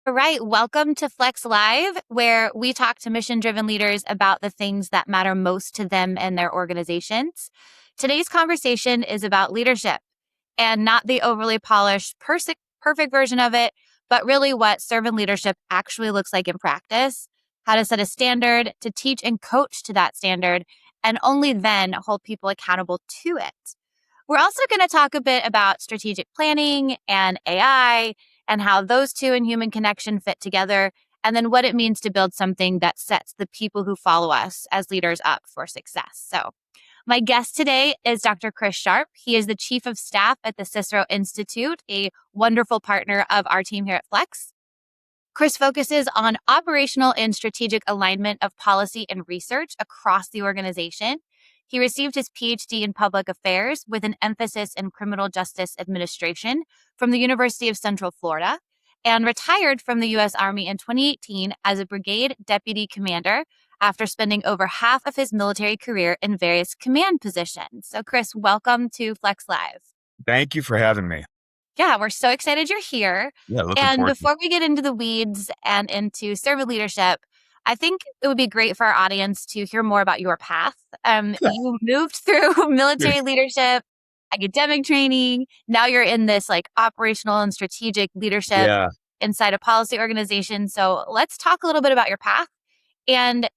All right, welcome to Flex Live, where we talk to mission-driven leaders about the things that matter most to them and their organizations. Today's conversation is about leadership, and not the overly polished, perfect version of it, but really what servant leadership actually looks like in practice, how to set a standard, to teach and coach to that standard, and only then hold people accountable to it. We're also going to talk a bit about strategic planning and AI and how those two and human connection fit together, and then what it means to build something that sets the people who follow us as leaders up for success. So, my guest today is Dr. Chris Sharp. He is the Chief of Staff at the Cicero Institute, a wonderful partner of our team here at Flex. Chris focuses on operational and strategic alignment of policy and research across the organization. He received his PhD in public affairs with an emphasis in criminal justice administration from the University of Central Florida and retired from the U.S. Army in 2018 as a brigade deputy commander after spending over half of his military career in various command positions. So, Chris, welcome to Flex Live. Thank you for having me. Yeah, we're so excited you're here. Yeah, looking And forward to it. before we get into the weeds and into servant leadership, I think it would be great for our audience to hear more about your path. You moved through military leadership, academic training. Now you're in this like operational and strategic leadership Yeah. inside a policy organization. So let's talk a little bit about your path and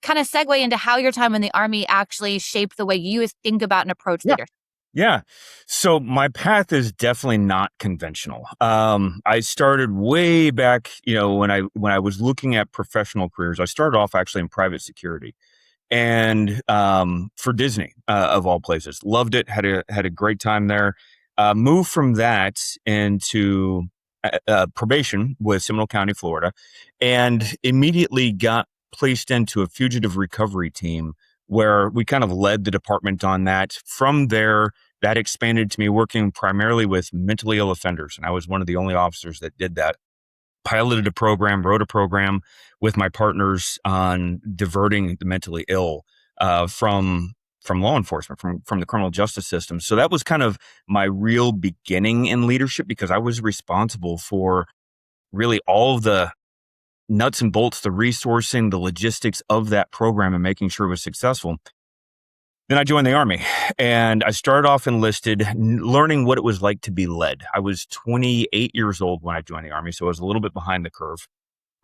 kind of segue into how your time in the Army actually shaped the way you think about and approach Yeah. leadership. Yeah. So my path is definitely not conventional. I started way back, when I was looking at professional careers. I started off actually in private security, and for Disney, of all places. Loved it. Had a great time there. Moved from that into probation with Seminole County, Florida, and immediately got placed into a fugitive recovery team where we kind of led the department on that. From there, that expanded to me working primarily with mentally ill offenders. And I was one of the only officers that did that. Piloted a program, wrote a program with my partners on diverting the mentally ill from law enforcement, from the criminal justice system. So that was kind of my real beginning in leadership, because I was responsible for really all of the nuts and bolts, the resourcing, the logistics of that program and making sure it was successful. Then I joined the Army, and I started off enlisted, learning what it was like to be led. I was 28 years old when I joined the Army, so I was a little bit behind the curve.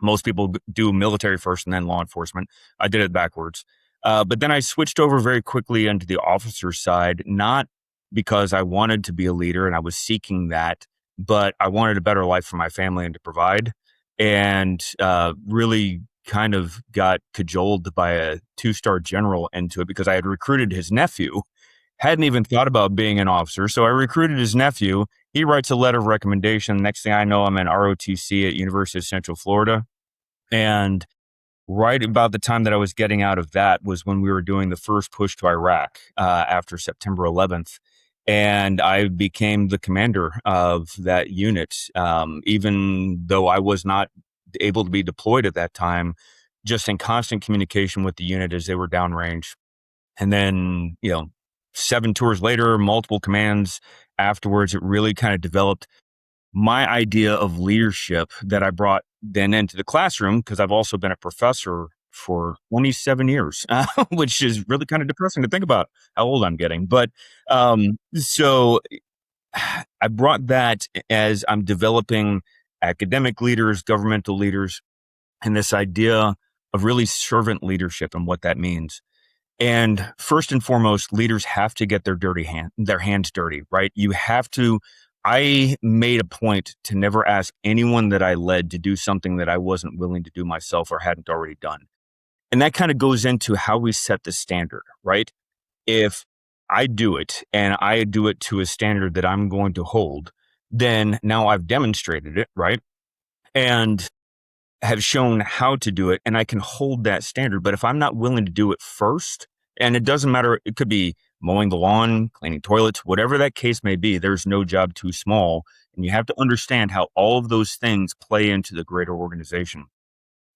Most people do military first and then law enforcement. I did it backwards. But then I switched over very quickly into the officer side, not because I wanted to be a leader and I was seeking that, but I wanted a better life for my family and to provide. And really kind of got cajoled by a 2-star general into it, because I had recruited his nephew, hadn't even thought about being an officer. So I recruited his nephew. He writes a letter of recommendation. Next thing I know, I'm in ROTC at University of Central Florida. And right about the time that I was getting out of that was when we were doing the first push to Iraq after September 11th. And I became the commander of that unit, even though I was not able to be deployed at that time, just in constant communication with the unit as they were downrange. And then, 7 tours later, multiple commands afterwards, it really kind of developed my idea of leadership that I brought then into the classroom, because I've also been a professor for 27 years, which is really kind of depressing to think about how old I'm getting. But so I brought that as I'm developing academic leaders, governmental leaders, and this idea of really servant leadership and what that means. And first and foremost, leaders have to get their hands dirty, right? I made a point to never ask anyone that I led to do something that I wasn't willing to do myself or hadn't already done. And that kind of goes into how we set the standard, right? If I do it and I do it to a standard that I'm going to hold, then now I've demonstrated it, right? And have shown how to do it, and I can hold that standard. But if I'm not willing to do it first, and it doesn't matter, it could be mowing the lawn, cleaning toilets, whatever that case may be, there's no job too small. And you have to understand how all of those things play into the greater organization.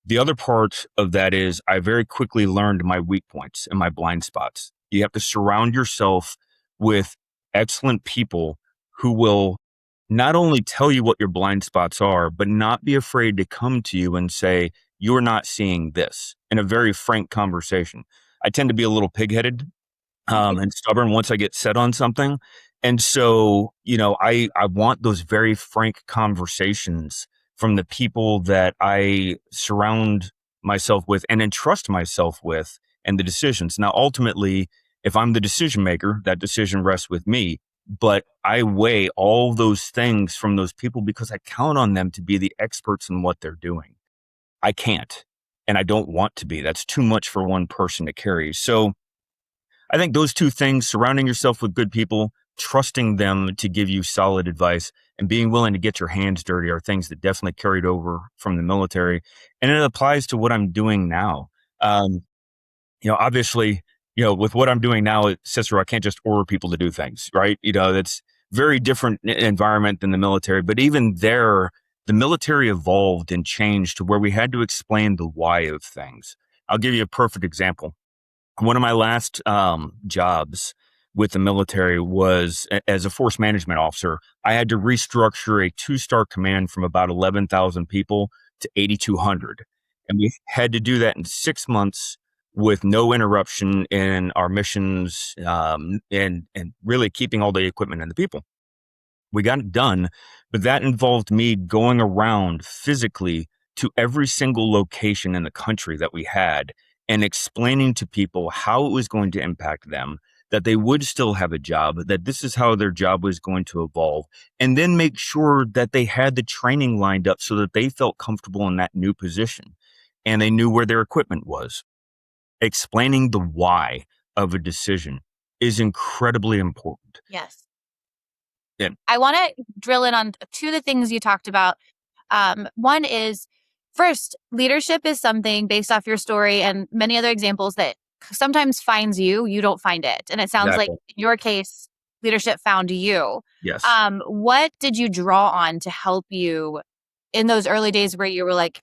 The other part of that is I very quickly learned my weak points and my blind spots. You have to surround yourself with excellent people who will not only tell you what your blind spots are, but not be afraid to come to you and say, you're not seeing this in a very frank conversation. I tend to be a little pigheaded and stubborn once I get set on something. And so, I want those very frank conversations from the people that I surround myself with and entrust myself with and the decisions. Now, ultimately, if I'm the decision maker, that decision rests with me. But I weigh all those things from those people because I count on them to be the experts in what they're doing. I can't, and I don't want to be. That's too much for one person to carry. So, I think those two things, surrounding yourself with good people, trusting them to give you solid advice, and being willing to get your hands dirty are things that definitely carried over from the military. And it applies to what I'm doing now. Um, Obviously, with what I'm doing now at Cicero, I can't just order people to do things, right? That's very different environment than the military. But even there, the military evolved and changed to where we had to explain the why of things. I'll give you a perfect example. One of my last jobs with the military was as a force management officer. I had to restructure a two-star command from about 11,000 people to 8,200. And we had to do that in 6 months with no interruption in our missions, and really keeping all the equipment and the people. We got it done, but that involved me going around physically to every single location in the country that we had and explaining to people how it was going to impact them, that they would still have a job, that this is how their job was going to evolve, and then make sure that they had the training lined up so that they felt comfortable in that new position and they knew where their equipment was. Explaining the why of a decision is incredibly important. Yes. Yeah. I want to drill in on two of the things you talked about. One is, first, leadership is something based off your story and many other examples that sometimes finds you, you don't find it. And it sounds like Exactly. in your case, leadership found you. Yes. What did you draw on to help you in those early days where you were like,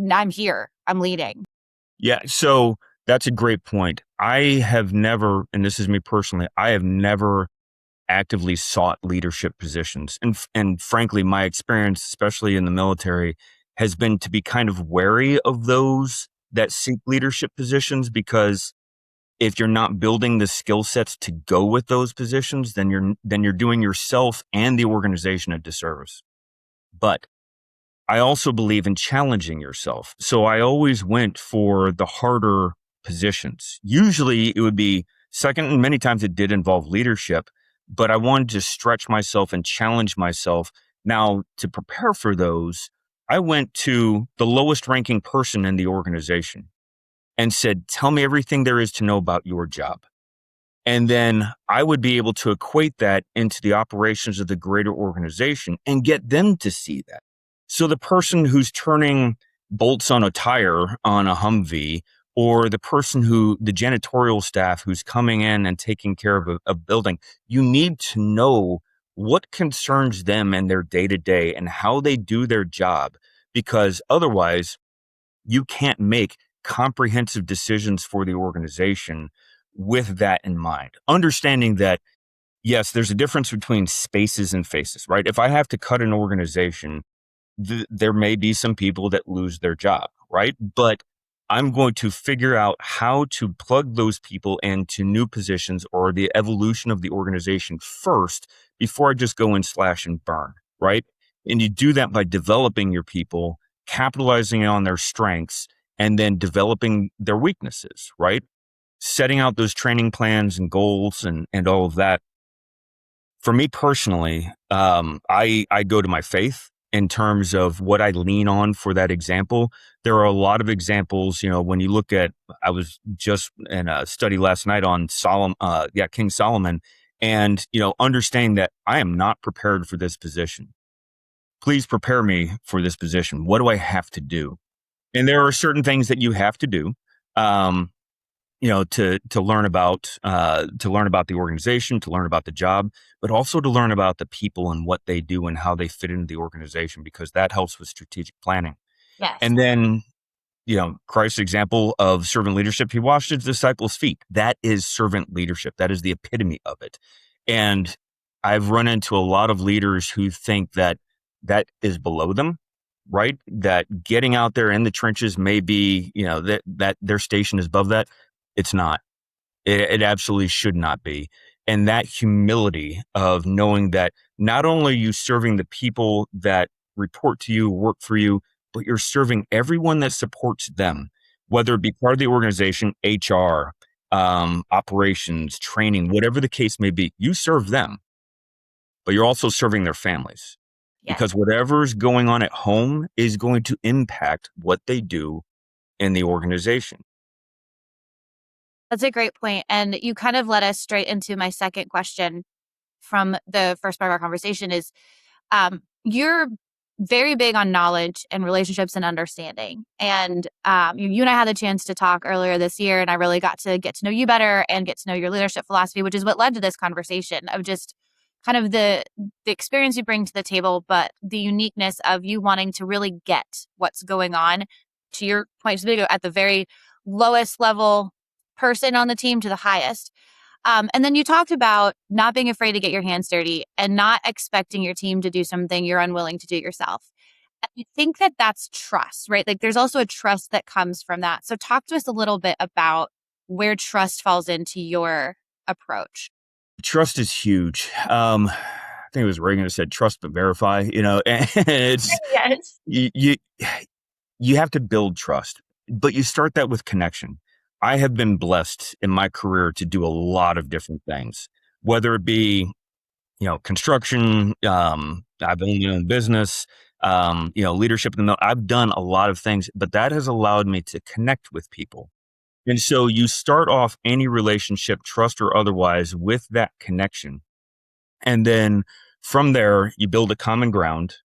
I'm here, I'm leading? Yeah. So that's a great point. I have never, and this is me personally, I have never actively sought leadership positions. And frankly, my experience, especially in the military, has been to be kind of wary of those that seek leadership positions, because if you're not building the skill sets to go with those positions, then you're doing yourself and the organization a disservice. But I also believe in challenging yourself. So I always went for the harder positions. Usually it would be second, and many times it did involve leadership, but I wanted to stretch myself and challenge myself. Now, to prepare for those, I went to the lowest ranking person in the organization and said, tell me everything there is to know about your job. And then I would be able to equate that into the operations of the greater organization and get them to see that. So the person who's turning bolts on a tire on a Humvee, or the janitorial staff who's coming in and taking care of a building, you need to know what concerns them and their day to day and how they do their job, because otherwise you can't make comprehensive decisions for the organization with that in mind. Understanding that, yes, there's a difference between spaces and faces, right? If I have to cut an organization, there may be some people that lose their job, right? But I'm going to figure out how to plug those people into new positions or the evolution of the organization first before I just go and slash and burn, right? And you do that by developing your people, capitalizing on their strengths, and then developing their weaknesses, right? Setting out those training plans and goals and all of that. For me personally, I go to my faith in terms of what I lean on for that example. There are a lot of examples, when you look at, I was just in a study last night on King Solomon, and, understanding that I am not prepared for this position. Please prepare me for this position. What do I have to do? And there are certain things that you have to do. To learn about the organization, to learn about the job, but also to learn about the people and what they do and how they fit into the organization, because that helps with strategic planning. Yes. And then, Christ's example of servant leadership, he washed his disciples' feet. That is servant leadership. That is the epitome of it. And I've run into a lot of leaders who think that that is below them, right? That getting out there in the trenches may be, that their station is above that. It's not. It absolutely should not be. And that humility of knowing that not only are you serving the people that report to you, work for you, but you're serving everyone that supports them, whether it be part of the organization, HR, operations, training, whatever the case may be. You serve them, but you're also serving their families, Yes. because whatever's going on at home is going to impact what they do in the organization. That's a great point. And you kind of led us straight into my second question from the first part of our conversation is you're very big on knowledge and relationships and understanding. And you and I had the chance to talk earlier this year, and I really got to get to know you better and get to know your leadership philosophy, which is what led to this conversation of just kind of the experience you bring to the table, but the uniqueness of you wanting to really get what's going on. To your point, just at the very lowest level person on the team to the highest. And then you talked about not being afraid to get your hands dirty and not expecting your team to do something you're unwilling to do yourself. I think that that's trust, right? Like there's also a trust that comes from that. So talk to us a little bit about where trust falls into your approach. Trust is huge. I think it was Reagan who said, "Trust but verify." And it's Yes. you you have to build trust, but you start that with connection. I have been blessed in my career to do a lot of different things, whether it be, construction. I've owned my own business. Leadership. I've done a lot of things, but that has allowed me to connect with people. And so you start off any relationship, trust or otherwise, with that connection. And then from there, you build a common ground.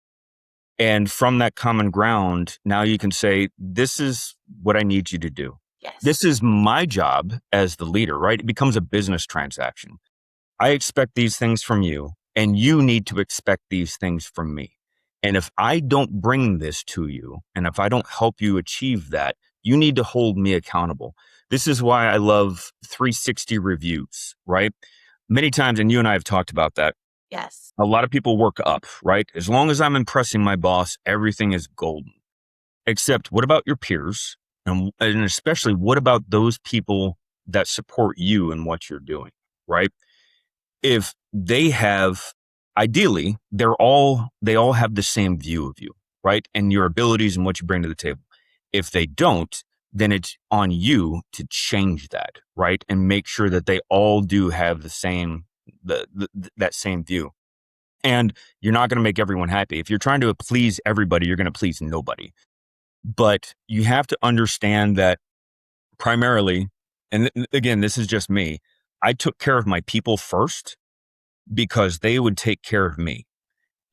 And from that common ground, now you can say, this is what I need you to do. Yes. This is my job as the leader, right? It becomes a business transaction. I expect these things from you, and you need to expect these things from me. And if I don't bring this to you, and if I don't help you achieve that, you need to hold me accountable. This is why I love 360 reviews, right? Many times, and you and I have talked about that, Yes. a lot of people work up, right? As long as I'm impressing my boss, everything is golden. Except what about your peers? And especially what about those people that support you in what you're doing, right? If they have, ideally, they all have the same view of you, right? And your abilities and what you bring to the table. If they don't, then it's on you to change that, right? And make sure that they all do have that same view. And you're not going to make everyone happy. If you're trying to please everybody, you're going to please nobody. But you have to understand that primarily, and again, this is just me, I took care of my people first because they would take care of me.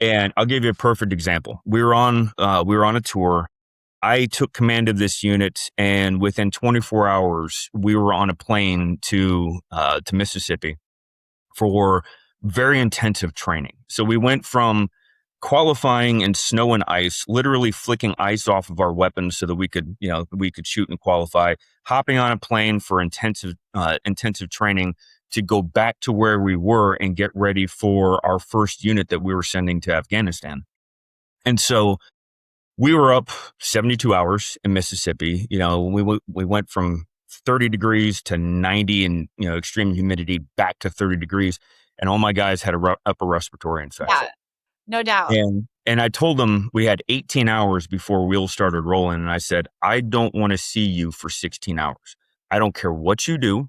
And I'll give you a perfect example. We were on a tour. I took command of this unit, and within 24 hours, we were on a plane to Mississippi for very intensive training. So we went from qualifying in snow and ice, literally flicking ice off of our weapons so that we could shoot and qualify, hopping on a plane for intensive training to go back to where we were and get ready for our first unit that we were sending to Afghanistan. And so we were up 72 hours in Mississippi. We went from 30 degrees to 90 and, extreme humidity back to 30 degrees. And all my guys had a upper respiratory infection. Yeah, no doubt. And I told them we had 18 hours before wheels started rolling. And I said, I don't want to see you for 16 hours. I don't care what you do,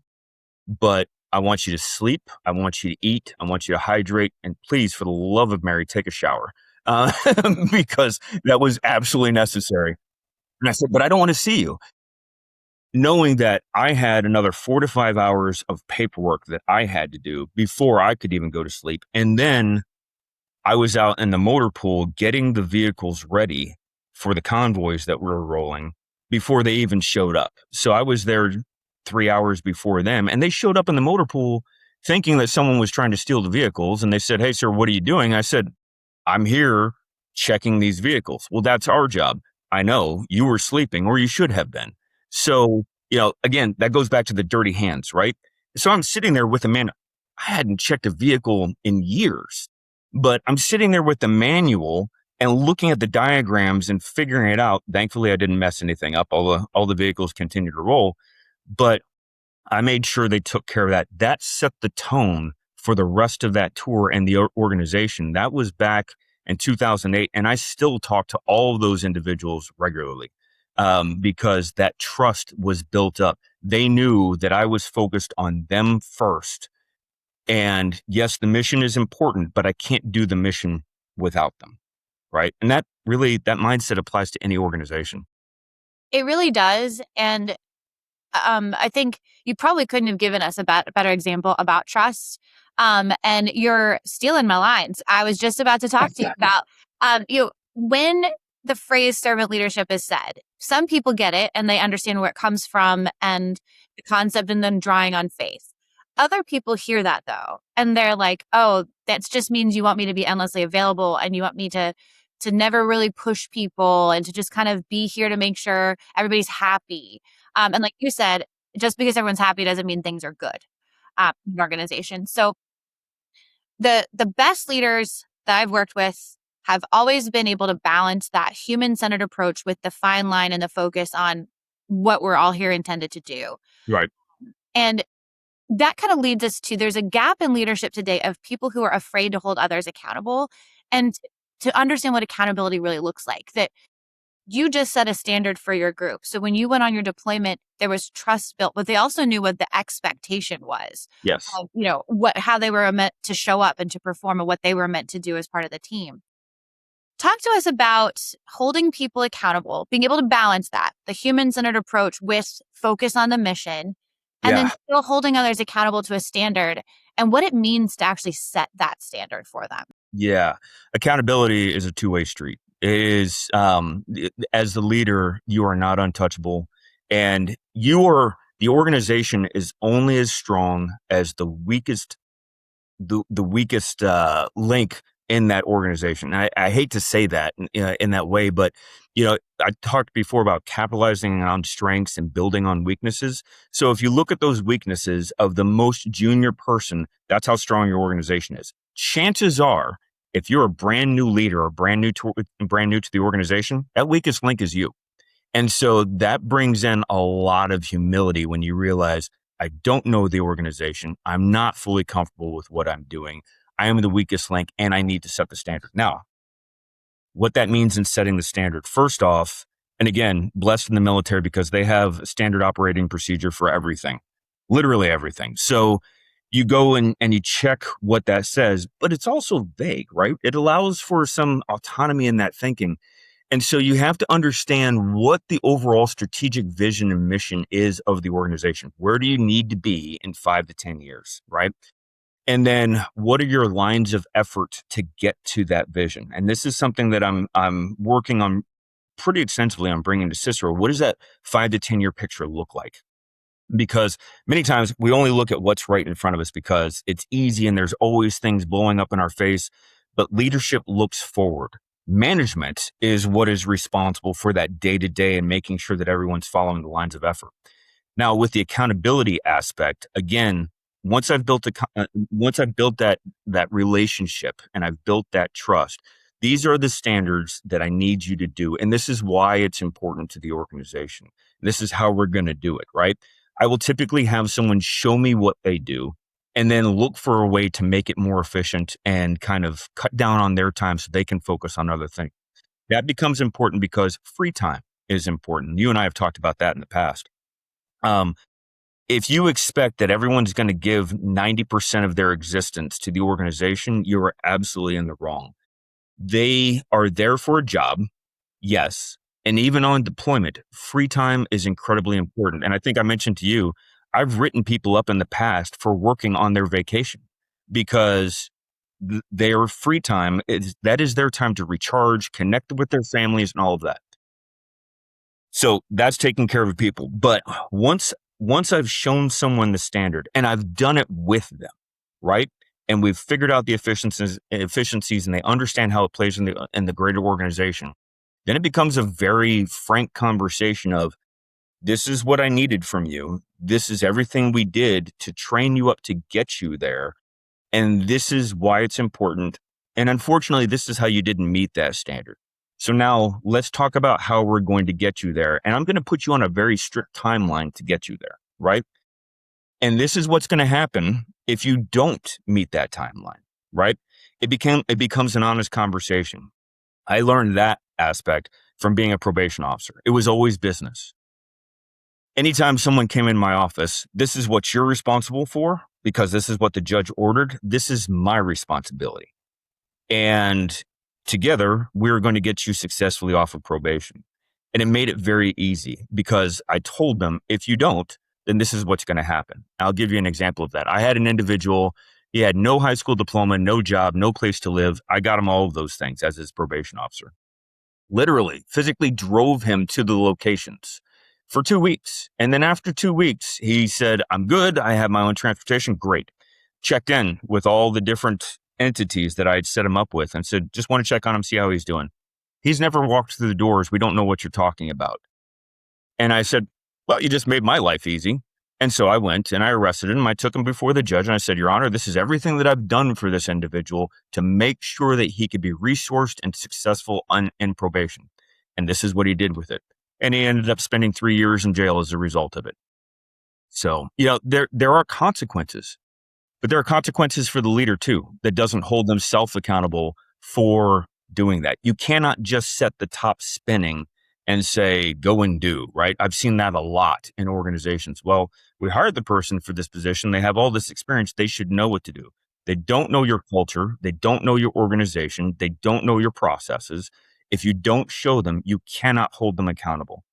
but I want you to sleep. I want you to eat. I want you to hydrate. And please, for the love of Mary, take a shower. Uh, because that was absolutely necessary. And I said, but I don't want to see you. Knowing that I had another 4 to 5 hours of paperwork that I had to do before I could even go to sleep. And then I was out in the motor pool getting the vehicles ready for the convoys that were rolling before they even showed up. So I was there 3 hours before them, and they showed up in the motor pool thinking that someone was trying to steal the vehicles. And they said, "Hey, sir, what are you doing?" I said, "I'm here checking these vehicles." "Well, that's our job." "I know, you were sleeping, or you should have been." So, again, that goes back to the dirty hands, right? So I'm sitting there with a man. I hadn't checked a vehicle in years, but I'm sitting there with the manual and looking at the diagrams and figuring it out. Thankfully, I didn't mess anything up. All the vehicles continued to roll, but I made sure they took care of that. That set the tone for the rest of that tour and the organization. That was back in 2008. And I still talk to all of those individuals regularly because that trust was built up. They knew that I was focused on them first. And yes, the mission is important, but I can't do the mission without them. Right. And that mindset applies to any organization. It really does. And I think you probably couldn't have given us a better example about trust. And you're stealing my lines. I was just about to talk to you about, when the phrase servant leadership is said, some people get it and they understand where it comes from and the concept and then drawing on faith. Other people hear that though, and they're like, oh, that just means you want me to be endlessly available and you want me to never really push people and to just kind of be here to make sure everybody's happy. And like you said, just because everyone's happy doesn't mean things are good in an organization. So the best leaders that I've worked with have always been able to balance that human-centered approach with the fine line and the focus on what we're all here intended to do. Right. And that kind of leads us to, there's a gap in leadership today of people who are afraid to hold others accountable and to understand what accountability really looks like. That you just set a standard for your group. So when you went on your deployment, there was trust built, but they also knew what the expectation was. Yes. How they were meant to show up and to perform and what they were meant to do as part of the team. Talk to us about holding people accountable, being able to balance that, the human-centered approach with focus on the mission, and then still holding others accountable to a standard and what it means to actually set that standard for them. Yeah. Accountability is a two-way street. It is, as the leader, you are not untouchable, and the organization is only as strong as the weakest link in that organization. I hate to say that in that way, but I talked before about capitalizing on strengths and building on weaknesses. So if you look at those weaknesses of the most junior person, that's how strong your organization is. Chances are, if you're a brand new leader or brand new to the organization, that weakest link is you. And so that brings in a lot of humility when you realize, I don't know the organization. I'm not fully comfortable with what I'm doing. I am the weakest link and I need to set the standard. Now, what that means in setting the standard, first off, and again, blessed in the military because they have a standard operating procedure for everything, literally everything. So you go and you check what that says, but it's also vague, right? It allows for some autonomy in that thinking. And so you have to understand what the overall strategic vision and mission is of the organization. Where do you need to be in 5 to 10 years, right? And then what are your lines of effort to get to that vision? And this is something that I'm working on pretty extensively on bringing to Cicero. What does that 5 to 10 year picture look like? Because many times we only look at what's right in front of us because it's easy and there's always things blowing up in our face, but leadership looks forward. Management is what is responsible for that day to day and making sure that everyone's following the lines of effort. Now, with the accountability aspect, again, once I've built that relationship and I've built that trust, these are the standards that I need you to do. And this is why it's important to the organization. This is how we're going to do it, right? I will typically have someone show me what they do and then look for a way to make it more efficient and kind of cut down on their time so they can focus on other things. That becomes important because free time is important. You and I have talked about that in the past. If you expect that everyone's going to give 90% of their existence to the organization, you are absolutely in the wrong. They are there for a job, yes. And even on deployment, free time is incredibly important. And I think I mentioned to you, I've written people up in the past for working on their vacation because their free time that is their time to recharge, connect with their families and all of that. So that's taking care of people. But once I've shown someone the standard and I've done it with them, right? And we've figured out the efficiencies and they understand how it plays in the greater organization, then it becomes a very frank conversation of, this is what I needed from you. This is everything we did to train you up to get you there. And this is why it's important. And unfortunately, this is how you didn't meet that standard. So now let's talk about how we're going to get you there. And I'm going to put you on a very strict timeline to get you there, right? And this is what's going to happen if you don't meet that timeline, right? It becomes an honest conversation. I learned that aspect from being a probation officer. It was always business. Anytime someone came in my office, this is what you're responsible for because this is what the judge ordered. This is my responsibility. And together, we're going to get you successfully off of probation. And it made it very easy because I told them, if you don't, then this is what's going to happen. I'll give you an example of that. I had an individual, he had no high school diploma, no job, no place to live. I got him all of those things as his probation officer. Literally, physically drove him to the locations for 2 weeks. And then after 2 weeks, he said, I'm good. I have my own transportation. Great. Checked in with all the different entities that I had set him up with and said, just want to check on him, see how he's doing. He's never walked through the doors. We don't know what you're talking about. And I said, well, you just made my life easy. And so I went and I arrested him. I took him before the judge and I said, Your Honor, this is everything that I've done for this individual to make sure that he could be resourced and successful in probation. And this is what he did with it. And he ended up spending 3 years in jail as a result of it. So, there are consequences, but there are consequences for the leader too, that doesn't hold themselves accountable for doing that. You cannot just set the top spinning and say, go and do, right? I've seen that a lot in organizations. Well, we hired the person for this position. They have all this experience. They should know what to do. They don't know your culture. They don't know your organization. They don't know your processes. If you don't show them, you cannot hold them accountable.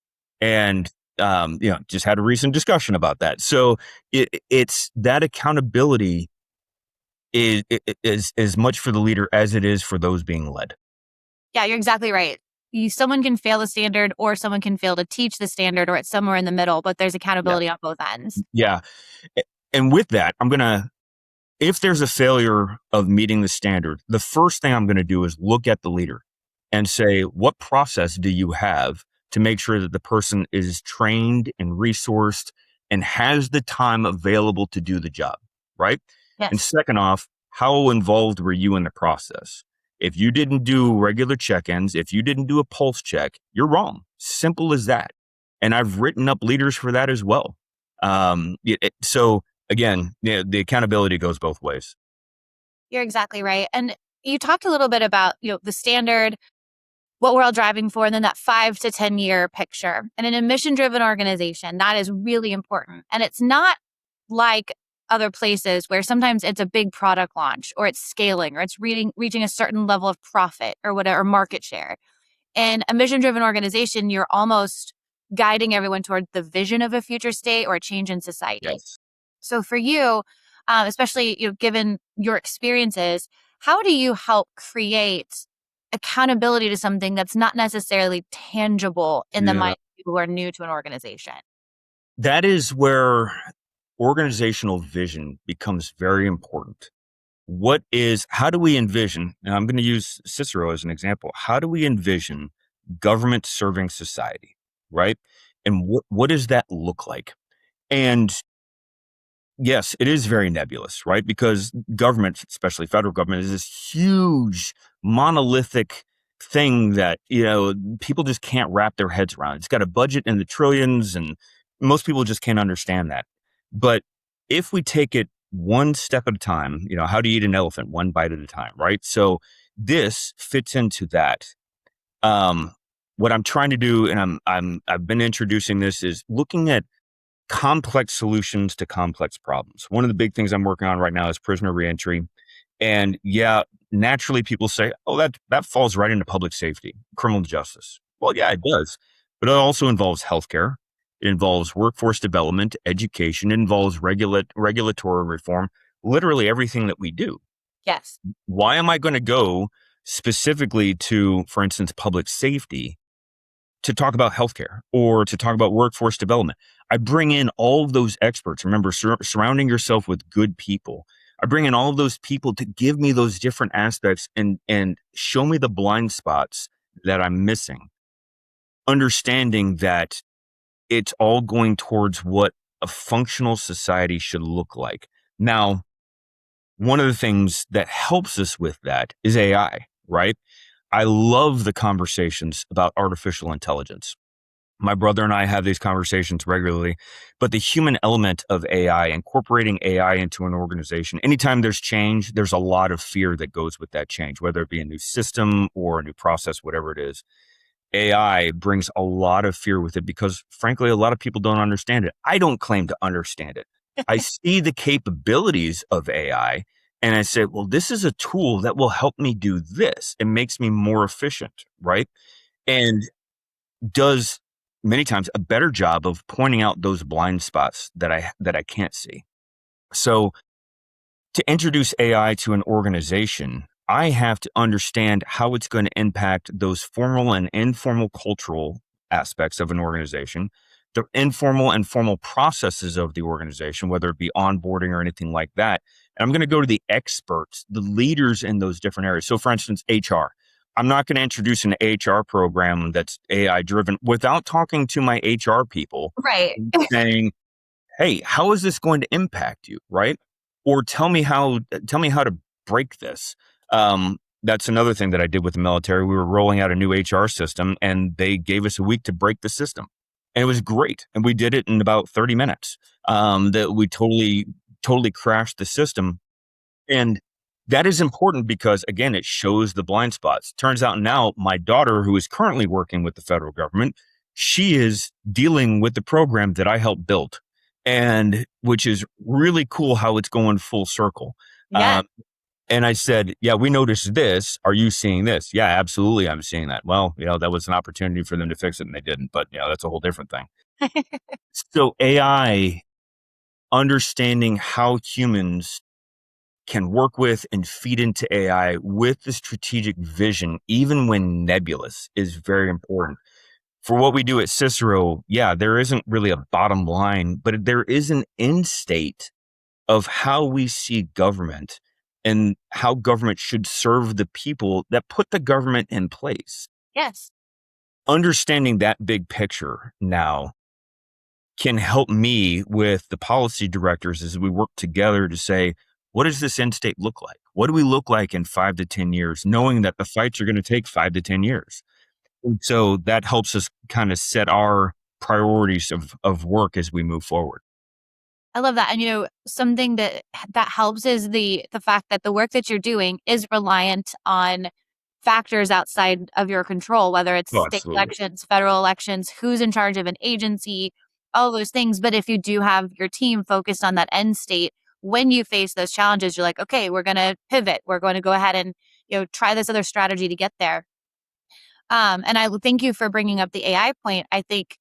And, just had a recent discussion about that. So it's that accountability is as much for the leader as it is for those being led. Yeah, you're exactly right. Someone can fail the standard or someone can fail to teach the standard, or it's somewhere in the middle, but there's Yeah. accountability on both ends. Yeah. And with that, if there's a failure of meeting the standard, the first thing I'm going to do is look at the leader and say, what process do you have to make sure that the person is trained and resourced and has the time available to do the job, right? And Yes. second off, how involved were you in the process? If you didn't do regular check-ins, if you didn't do a pulse check, you're wrong. Simple as that. And I've written up leaders for that as well. So again, the accountability goes both ways. You're exactly right. And you talked a little bit about, the standard, what we're all driving for, and then that 5 to 10 year picture. And in a mission driven organization, that is really important. And it's not like other places where sometimes it's a big product launch or it's scaling or it's reaching a certain level of profit or whatever, market share. In a mission driven organization, you're almost guiding everyone toward the vision of a future state or a change in society. Yes. So for you, especially given your experiences, how do you help create accountability to something that's not necessarily tangible in the Yeah. mind of people who are new to an organization? That is where organizational vision becomes very important. How do we envision, and I'm going to use Cicero as an example, how do we envision government serving society, right? And what does that look like? And yes, it is very nebulous, right? Because government, especially federal government, is this huge monolithic thing that, people just can't wrap their heads around. It's got a budget in the trillions and most people just can't understand that. But if we take it one step at a time, how do you eat an elephant? One bite at a time, right? So this fits into that. What I'm trying to do, and I've been introducing this, is looking at complex solutions to complex problems. One of the big things I'm working on right now is prisoner reentry. And yeah, naturally people say, oh, that falls right into public safety, criminal justice. Well, yeah, it does. But it also involves healthcare. It involves workforce development, education. It involves regulatory reform, literally everything that we do. Yes. Why am I going to go specifically to, for instance, public safety to talk about healthcare or to talk about workforce development? I bring in all of those experts. Remember, surrounding yourself with good people. I bring in all of those people to give me those different aspects and show me the blind spots that I'm missing. Understanding that it's all going towards what a functional society should look like. Now, one of the things that helps us with that is AI, right? I love the conversations about artificial intelligence. My brother and I have these conversations regularly, but the human element of AI, incorporating AI into an organization, anytime there's change, there's a lot of fear that goes with that change, whether it be a new system or a new process, whatever it is. AI brings a lot of fear with it because, frankly, a lot of people don't understand it. I don't claim to understand it. I see the capabilities of AI and I say, well, this is a tool that will help me do this. It makes me more efficient, right? And does many times a better job of pointing out those blind spots that I can't see. So to introduce AI to an organization, I have to understand how it's going to impact those formal and informal cultural aspects of an organization, the informal and formal processes of the organization, whether it be onboarding or anything like that. And I'm going to go to the experts, the leaders in those different areas. So, for instance, HR. I'm not going to introduce an HR program that's AI driven without talking to my HR people Right. saying, hey, how is this going to impact you, right? Or tell me how to break this. That's another thing that I did with the military. We were rolling out a new HR system and they gave us a week to break the system. And it was great. And we did it in about 30 minutes. That we totally crashed the system. And that is important because, again, it shows the blind spots. Turns out now my daughter, who is currently working with the federal government, she is dealing with the program that I helped build, and which is really cool how it's going full circle. Yeah. Um, and I said, yeah, we noticed this. Are you seeing this? Yeah, absolutely. I'm seeing that. Well, that was an opportunity for them to fix it and they didn't, but that's a whole different thing. So AI, understanding how humans can work with and feed into AI with the strategic vision, even when nebulous, is very important. For what we do at Cicero, yeah, there isn't really a bottom line, but there is an end state of how we see government and how government should serve the people that put the government in place. Yes. Understanding that big picture now can help me with the policy directors as we work together to say, what does this end state look like? What do we look like in 5 to 10 years, knowing that the fights are going to take 5 to 10 years? And so that helps us kind of set our priorities of work as we move forward. I love that. And something that helps is the fact that the work that you're doing is reliant on factors outside of your control, whether it's Oh, state absolutely. elections, federal elections, who's in charge of an agency, all those things. But if you do have your team focused on that end state, when you face those challenges, you're like, okay, we're going to pivot. We're going to go ahead and try this other strategy to get there. And I thank you for bringing up the AI point. I think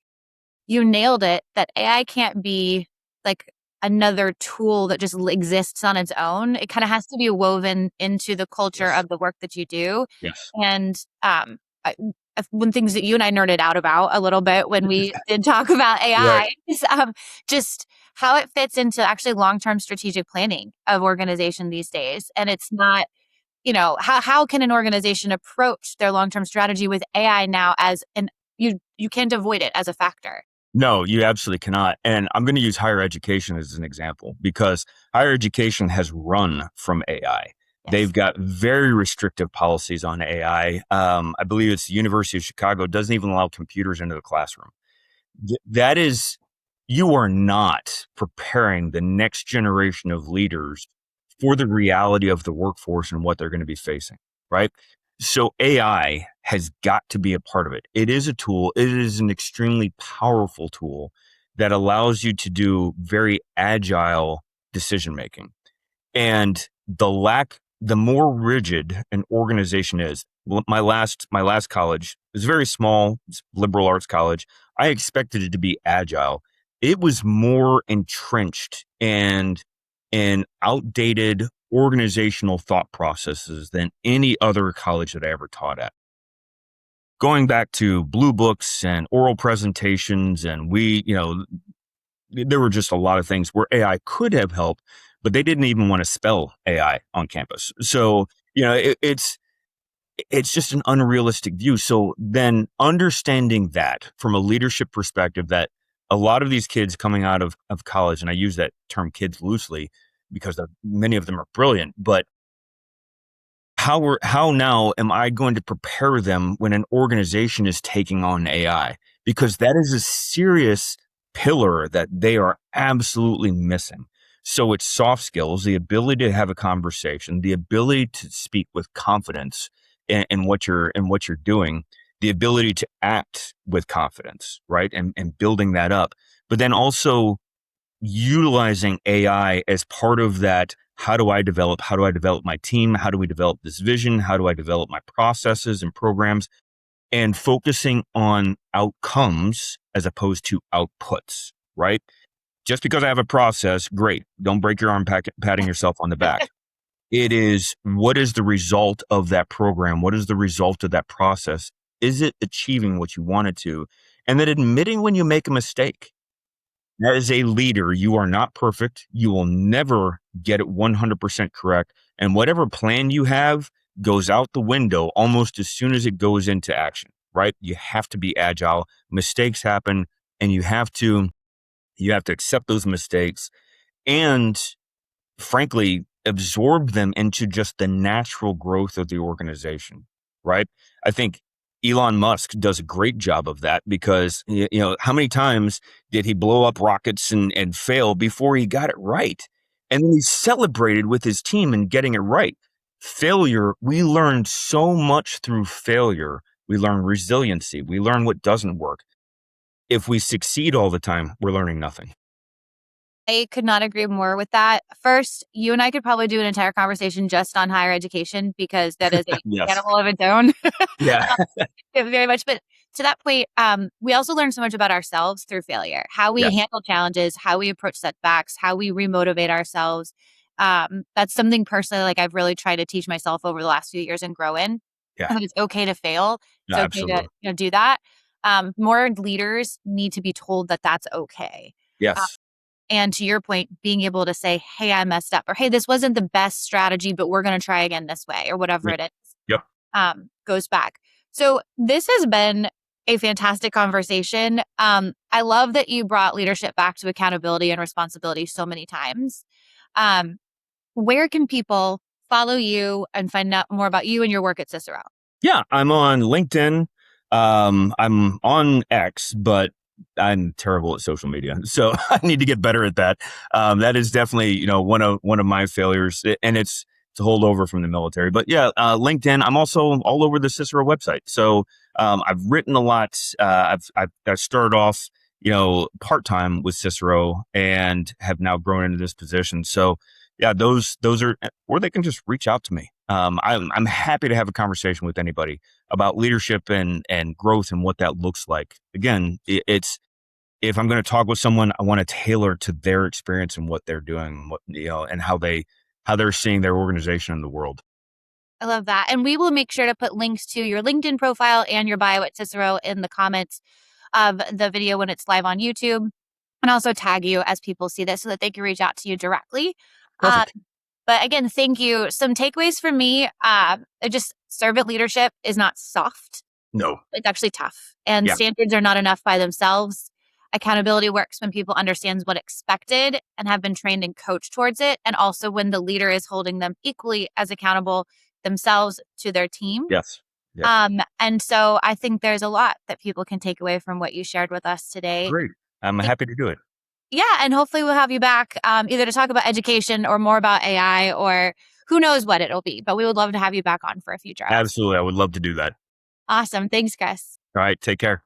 you nailed it, that AI can't be like another tool that just exists on its own. It kind of has to be woven into the culture Yes. of the work that you do. Yes. And I, one things that you and I nerded out about a little bit when we did talk about Right. AI is just how it fits into actually long-term strategic planning of organization these days. And it's not, how can an organization approach their long-term strategy with AI now as you can't avoid it as a factor. No, you absolutely cannot. And I'm going to use higher education as an example because higher education has run from AI. Yes. They've got very restrictive policies on AI. I believe it's the University of Chicago doesn't even allow computers into the classroom. That is, you are not preparing the next generation of leaders for the reality of the workforce and what they're going to be facing, right? So AI has got to be a part of it. It is a tool. It is an extremely powerful tool that allows you to do very agile decision making. And the more rigid an organization is, my last college is very small, it's liberal arts college. I expected it to be agile. It was more entrenched and in outdated organizational thought processes than any other college that I ever taught at. Going back to blue books and oral presentations, and there were just a lot of things where AI could have helped, but they didn't even want to spell AI on campus. So, it's just an unrealistic view. So then understanding that from a leadership perspective, that a lot of these kids coming out of college, and I use that term kids loosely, because many of them are brilliant, but how now am I going to prepare them when an organization is taking on AI? Because that is a serious pillar that they are absolutely missing. So it's soft skills, the ability to have a conversation, the ability to speak with confidence in what you're doing, the ability to act with confidence, right? And building that up. But then also utilizing AI as part of that. How do I develop? How do I develop my team? How do we develop this vision? How do I develop my processes and programs? And focusing on outcomes as opposed to outputs, right? Just because I have a process, great. Don't break your arm patting yourself on the back. It is, what is the result of that program? What is the result of that process? Is it achieving what you wanted to? And then admitting when you make a mistake. As a leader, you are not perfect. You will never get it 100% correct. And whatever plan you have goes out the window almost as soon as it goes into action, right? You have to be agile. Mistakes happen, and you have to accept those mistakes and, frankly, absorb them into just the natural growth of the organization, right? I think Elon Musk does a great job of that because, how many times did he blow up rockets and fail before he got it right? And then he celebrated with his team in getting it right. Failure, we learned so much through failure. We learn resiliency. We learn what doesn't work. If we succeed all the time, we're learning nothing. I could not agree more with that. First, you and I could probably do an entire conversation just on higher education because that is a Yes. animal of its own. Yeah. Yeah, very much. But to that point, we also learn so much about ourselves through failure, how we Yes. handle challenges, how we approach setbacks, how we remotivate ourselves. That's something personally, like I've really tried to teach myself over the last few years and grow in. Yeah. And it's okay to fail. It's okay to Absolutely. do that. More leaders need to be told that that's okay. Uh, Yes. and to your point, being able to say, "Hey, I messed up," or "Hey, this wasn't the best strategy, but we're going to try again this way," or whatever Yep. it is, Yep. goes back. So this has been a fantastic conversation. I love that you brought leadership back to accountability and responsibility so many times. Um, where can people follow you and find out more about you and your work at Cicero? Yeah, I'm on LinkedIn. I'm on X, but I'm terrible at social media, so I need to get better at that. That is definitely, one of my failures, and it's a holdover from the military. But yeah, LinkedIn. I'm also all over the Cicero website. So I've written a lot. I started off, part time with Cicero, and have now grown into this position. So yeah, those are, or they can just reach out to me. I'm happy to have a conversation with anybody about leadership and growth and what that looks like. Again, it's, if I'm going to talk with someone, I want to tailor to their experience and what they're doing, and how they're seeing their organization in the world. I love that. And we will make sure to put links to your LinkedIn profile and your bio at Cicero in the comments of the video when it's live on YouTube, and also tag you as people see this so that they can reach out to you directly. Uh, Perfect. but again, thank you. Some takeaways for me, just servant leadership is not soft. No. It's actually tough. And Yeah. standards are not enough by themselves. Accountability works when people understands what expected and have been trained and coached towards it. And also when the leader is holding them equally as accountable themselves to their team. Yes. Yes. And so I think there's a lot that people can take away from what you shared with us today. Great. I'm happy to do it. Yeah, and hopefully we'll have you back either to talk about education or more about AI or who knows what it'll be. But we would love to have you back on for a future episode. Absolutely. I would love to do that. Awesome. Thanks, Chris. All right. Take care.